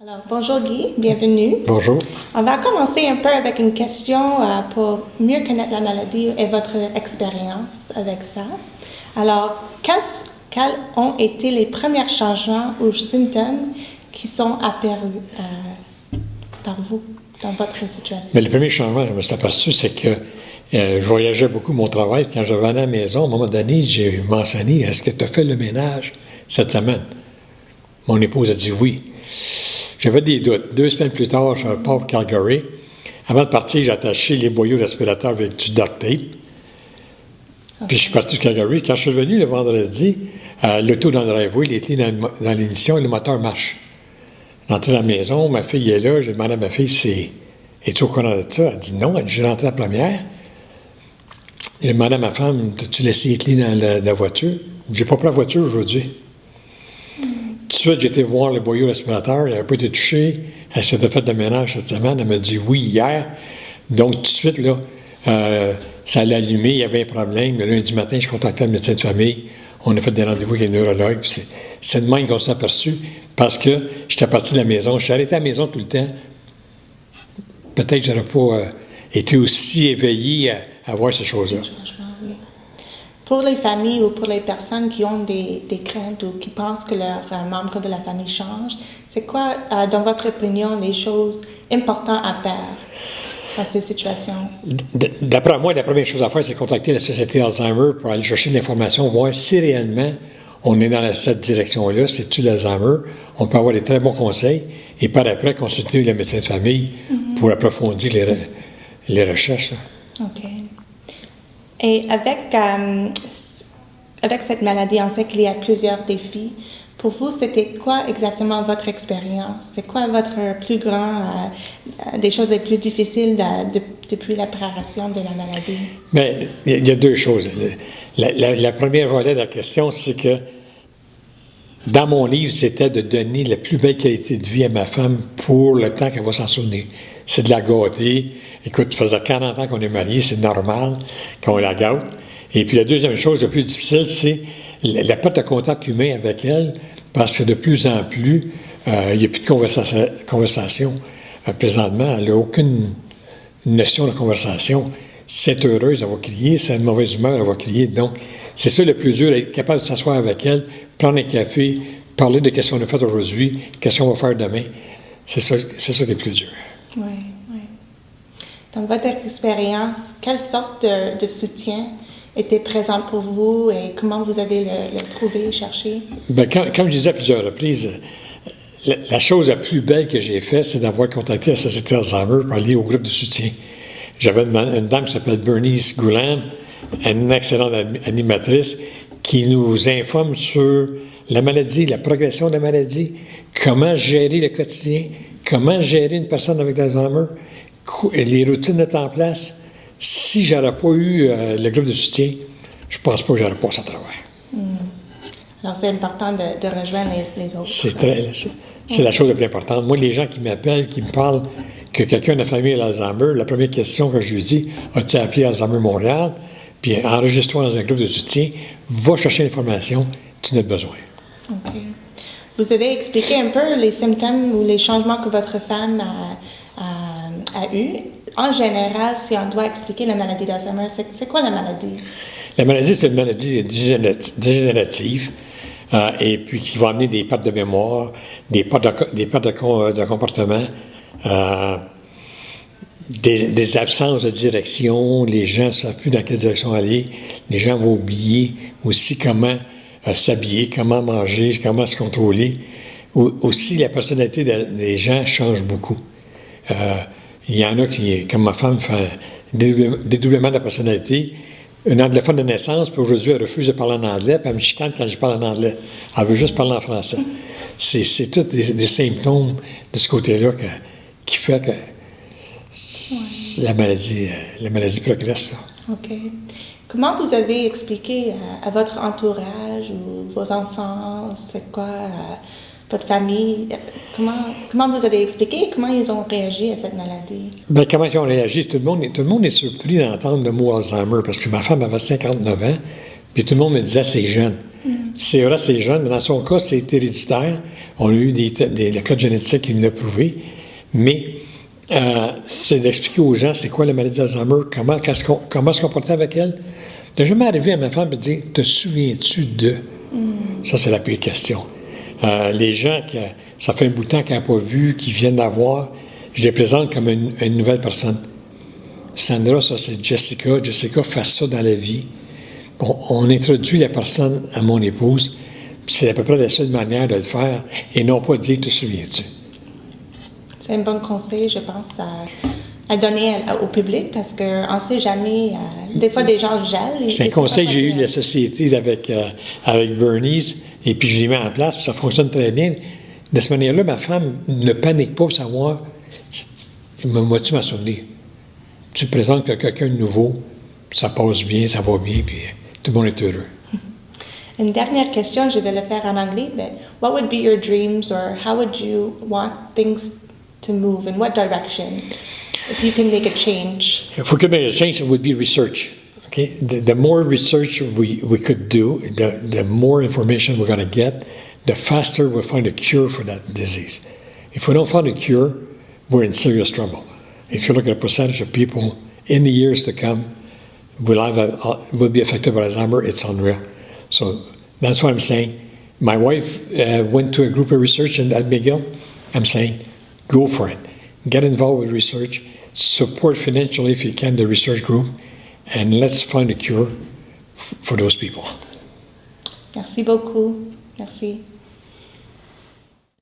Alors, bonjour Guy, bienvenue. Bonjour. On va commencer un peu avec une question pour mieux connaître la maladie et votre expérience avec ça. Alors, quels ont été les premiers changements ou symptômes qui sont apparus par vous dans votre situation? Mais le premier changement, je me suis aperçu, c'est que je voyageais beaucoup mon travail. Quand je revenais à la maison, à un moment donné, j'ai mentionné, est-ce que tu as fait le ménage cette semaine? Mon épouse a dit oui. J'avais des doutes. 2 semaines plus tard, je repars pour Calgary. Avant de partir, j'ai attaché les boyaux respirateurs avec du duct tape. Okay. Puis je suis parti de Calgary. Quand je suis revenu le vendredi, l'auto dans le driveway, les clés dans l'émission et le moteur marche. Rentré dans la maison, ma fille est là. J'ai demandé à ma fille, es-tu au courant de ça? Elle dit non. Elle dit, j'ai rentré la première. J'ai demandé à ma femme, as-tu laissé les clés dans la voiture? J'ai pas pris la voiture aujourd'hui. Tout de suite, j'ai été voir le boyau respirateur, il n'avait pas été touché. Elle s'était fait de ménage cette semaine, elle m'a dit oui hier. Donc, tout de suite, là, ça allait allumer, il y avait un problème. Le lundi matin, je contactais le médecin de famille. On a fait des rendez-vous avec les neurologues. C'est de même qu'on s'est aperçu parce que j'étais parti de la maison. Je suis arrêté à la maison tout le temps. Peut-être que je n'aurais pas été aussi éveillé à voir ces choses-là. Pour les familles ou pour les personnes qui ont des craintes ou qui pensent que leur membre de la famille change, c'est quoi, dans votre opinion, les choses importantes à faire dans ces situations? D'après moi, la première chose à faire, c'est contacter la Société Alzheimer pour aller chercher de l'information, voir si réellement on est dans cette direction-là, c'est-tu l'Alzheimer. On peut avoir des très bons conseils et par après, consulter le médecin de famille pour approfondir les recherches. OK. Et avec cette maladie, on sait qu'il y a plusieurs défis. Pour vous, c'était quoi exactement votre expérience? C'est quoi votre plus grand, des choses les plus difficiles depuis l'apparition de la maladie? Bien, il y a 2 choses. La première volet de la question, c'est que dans mon livre, c'était de donner la plus belle qualité de vie à ma femme pour le temps qu'elle va s'en souvenir. C'est de la gâter. Écoute, ça faisait 40 ans qu'on est mariés, c'est normal qu'on la gâte. Et puis la deuxième chose, la plus difficile, c'est la perte de contact humain avec elle, parce que de plus en plus, il n'y a plus de conversation. Présentement, elle n'a aucune notion de conversation. Si elle est heureuse, elle va crier. Si elle a une mauvaise humeur, elle va crier. Donc, c'est ça le plus dur, être capable de s'asseoir avec elle, prendre un café, parler de qu'est-ce qu'on a fait aujourd'hui, qu'est-ce qu'on va faire demain. C'est ça qui est le plus dur. Oui, oui. Dans votre expérience, quelle sorte de soutien était présent pour vous et comment vous avez le trouvé, cherché? Bien, comme je disais à plusieurs reprises, la chose la plus belle que j'ai faite, c'est d'avoir contacté la Société Alzheimer pour aller au groupe de soutien. J'avais une dame qui s'appelle Bernice Goulam, une excellente animatrice, qui nous informe sur la maladie, la progression de la maladie, comment gérer le quotidien, comment gérer une personne avec Alzheimer, les routines mettre en place. Si je n'aurais pas eu le groupe de soutien, je ne pense pas que j'aurais passé à travers. Alors, c'est important de rejoindre les autres. C'est la chose la plus importante. Moi, les gens qui m'appellent, qui me parlent que quelqu'un de la famille a l'Alzheimer, la première question que je lui dis, as-tu appelé Alzheimer Montréal? Puis enregistre-toi dans un groupe de soutien, va chercher l'information, tu n'as pas besoin. OK. Vous avez expliqué un peu les symptômes ou les changements que votre femme a eus. En général, si on doit expliquer la maladie d'Alzheimer, c'est quoi la maladie? La maladie, c'est une maladie dégénérative et puis qui va amener des pertes de mémoire, des pertes de comportement, des absences de direction. Les gens ne savent plus dans quelle direction aller. Les gens vont oublier aussi comment s'habiller, comment manger, comment se contrôler. Aussi, la personnalité des gens change beaucoup. Il y en a qui, comme ma femme, fait dédoublement de la personnalité. Une anglophone de naissance, puis aujourd'hui, elle refuse de parler en anglais, puis elle me chicane quand je parle en anglais. Elle veut juste parler en français. C'est tous des symptômes de ce côté-là qui fait que la maladie progresse. OK. Comment vous avez expliqué à votre entourage ou vos enfants, c'est quoi votre famille, comment vous avez expliqué comment ils ont réagi à cette maladie? Bien, comment ils ont réagi? Tout le monde est surpris d'entendre le mot Alzheimer, parce que ma femme avait 59 ans, puis tout le monde me disait c'est jeune. C'est vrai, c'est jeune, mais dans son cas, c'est héréditaire. On a eu des codes génétiques qui nous l'ont prouvé. Mais c'est d'expliquer aux gens c'est quoi la maladie d'Alzheimer, comment se comporter avec elle. De jamais arriver à ma femme et dire « Te souviens-tu de? » Ça, c'est la pire question. Les gens, ça fait un bout de temps qu'ils n'ont pas vu, qui viennent d'avoir, je les présente comme une nouvelle personne. Sandra, ça, c'est Jessica. Jessica fait ça dans la vie. On introduit la personne à mon épouse, puis c'est à peu près la seule manière de le faire, et non pas de dire « Te souviens-tu? » C'est un bon conseil, je pense, à donner au public, parce qu'on ne sait jamais. Des fois, des gens gèlent. C'est un conseil que j'ai eu de la société avec Bernice, et puis je l'ai mis en place, puis ça fonctionne très bien. De cette manière-là, ma femme ne panique pas pour savoir « M'as-tu m'en souvenir? » Tu te présentes quelqu'un de nouveau, ça passe bien, ça va bien, puis tout le monde est heureux. Une dernière question, je vais le faire en anglais, mais what would be your dreams, or how would you want things to move, in what direction, if you can make a change? If we could make a change, it would be research. Okay, the more research we could do, the more information we're going to get, the faster we'll find a cure for that disease. If we don't find a cure, we're in serious trouble. If you look at the percentage of people in the years to come will be affected by Alzheimer's, it's unreal. So that's what I'm saying. My wife went to a group of research at McGill. I'm saying, go for it. Get involved with research. Support financially, if you can, the research group. And let's find a cure for those people. Merci beaucoup. Merci.